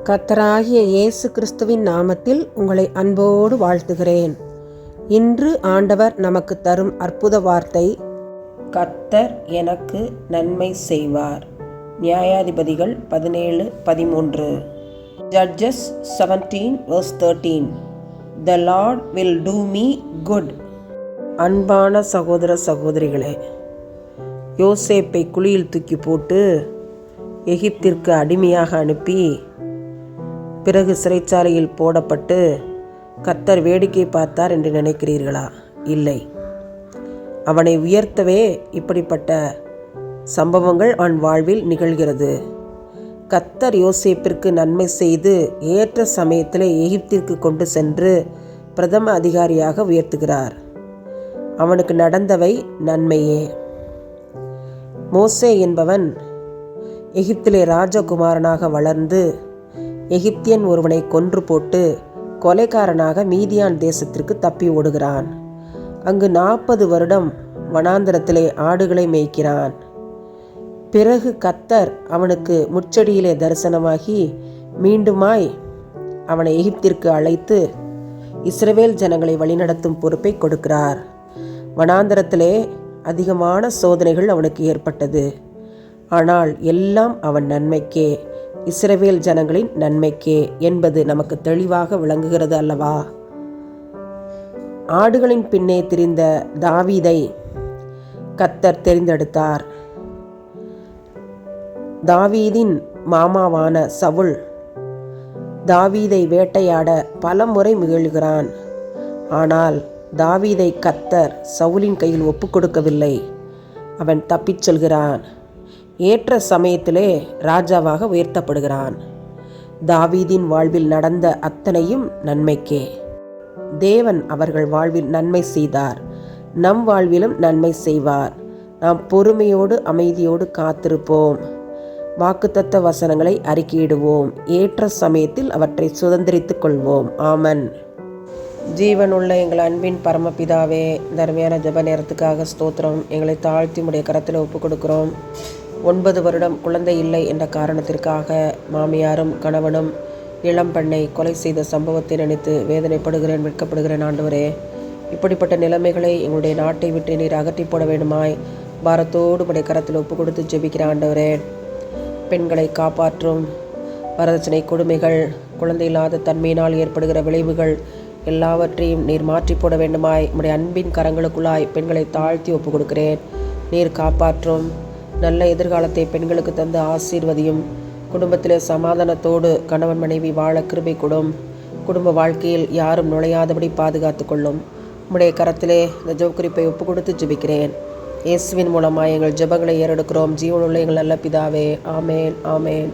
கர்த்தராகிய இயேசு கிறிஸ்துவின் நாமத்தில் உங்களை அன்போடு வாழ்த்துகிறேன். இன்று ஆண்டவர் நமக்கு தரும் அற்புத வார்த்தை, கர்த்தர் எனக்கு நன்மை செய்வார். நியாயாதிபதிகள் 17:13. Judges 17:13. The Lord will do me good. அன்பான சகோதர சகோதரிகளே, யோசேப்பை குழியில் தூக்கி போட்டு எகிப்திற்கு அடிமையாக அனுப்பி பிறகு சிறைச்சாலையில் போடப்பட்டு கர்த்தர் வேடிக்கை பார்த்தார் என்று நினைக்கிறீர்களா? இல்லை. அவனை உயர்த்தவே இப்படிப்பட்ட சம்பவங்கள் அவன் வாழ்வில் நிகழ்கிறது. கர்த்தர் யோசேப்பிற்கு நன்மை செய்து ஏற்ற சமயத்தில் எகிப்திற்கு கொண்டு சென்று பிரதம அதிகாரியாக உயர்த்துகிறார். அவனுக்கு நடந்தவை நன்மையே. மோசே என்பவன் எகிப்திலே ராஜகுமாரனாக வளர்ந்து எகிப்தியன் ஒருவனை கொன்று போட்டு கொலைக்காரனாக மீதியான் தேசத்திற்கு தப்பி ஓடுகிறான். அங்கு 40 வருடம் வனாந்தரத்திலே ஆடுகளை மேய்க்கிறான். பிறகு கர்த்தர் அவனுக்கு முச்செடியிலே தரிசனமாகி மீண்டுமாய் அவனை எகிப்திற்கு அழைத்து இஸ்ரவேல் ஜனங்களை வழிநடத்தும் பொறுப்பை கொடுக்கிறார். வனாந்தரத்திலே அதிகமான சோதனைகள் அவனுக்கு ஏற்பட்டது. ஆனால் எல்லாம் அவன் நன்மைக்கே, இஸ்ரவேல் ஜனங்களின் நன்மைக்கே என்பது நமக்கு தெளிவாக விளங்குகிறது அல்லவா? ஆடுகளின் பின்னே திரிந்த தாவீதை கர்த்தர் தெரிந்தெடுத்தார். தாவீதின் மாமாவான சவுல் தாவீதை வேட்டையாட பல முறை முயல்கிறான். ஆனால் தாவீதை கர்த்தர் சவுலின் கையில் ஒப்புக் கொடுக்கவில்லை. அவன் தப்பிச் செல்கிறான். ஏற்ற சமயத்திலே ராஜாவாக உயர்த்தப்படுகிறான். தாவீதின் வாழ்வில் நடந்த அத்தனையும் நன்மைக்கே. தேவன் அவர்கள் வாழ்வில் நன்மை செய்தார். நம் வாழ்விலும் நன்மை செய்வார். நாம் பொறுமையோடு அமைதியோடு காத்திருப்போம். வாக்குத்தத்த வசனங்களை அறிக்கையிடுவோம். ஏற்ற சமயத்தில் அவற்றை சுதந்திரித்துக் கொள்வோம். ஆமன். ஜீவனுள்ள எங்கள் அன்பின் பரமபிதாவே, தர்மையான ஜெப நேரத்துக்காக ஸ்தோத்திரம். எங்களை தாழ்த்தி உடைய கரத்தில் ஒப்புக் கொடுக்கிறோம். 9 வருடம் குழந்தை இல்லை என்ற காரணத்திற்காக மாமியாரும் கணவனும் இளம் பெண்ணை கொலை செய்த சம்பவத்தை நினைத்து வேதனைப்படுகிறேன், வெட்கப்படுகிறேன். ஆண்டவரே, இப்படிப்பட்ட நிலைமைகளை எங்களுடைய நாட்டை விட்டு நீர் அகற்றி போட வேண்டுமாய் பாரத்தோடு உடைய கரத்தில் ஒப்பு கொடுத்து ஜெபிக்கிற ஆண்டவரே, பெண்களை காப்பாற்றும். வரதட்சணை கொடுமைகள், குழந்தை இல்லாத தன்மையினால் ஏற்படுகிற விளைவுகள் எல்லாவற்றையும் நீர் மாற்றி போட வேண்டுமாய் உடைய அன்பின் கரங்களுக்குள்ளாய் பெண்களை தாழ்த்தி ஒப்பு கொடுக்கிறேன். நீர் காப்பாற்றும். நல்ல எதிர்காலத்தை பெண்களுக்கு தந்து ஆசீர்வதியும். குடும்பத்திலே சமாதானத்தோடு கணவன் மனைவி வாழ கிருபை கொடும். குடும்ப வாழ்க்கையில் யாரும் நுழையாதபடி பாதுகாத்து கொள்ளும். உம்முடைய கரத்திலே இந்த ஜெப குறிப்பை ஒப்பு கொடுத்து ஜெபிக்கிறேன். இயேசுவின் மூலமாக எங்கள் ஜெபங்களை ஏறெடுக்கிறோம். ஜீவனுள்ள எங்கள் நல்ல பிதாவே. ஆமேன், ஆமேன்.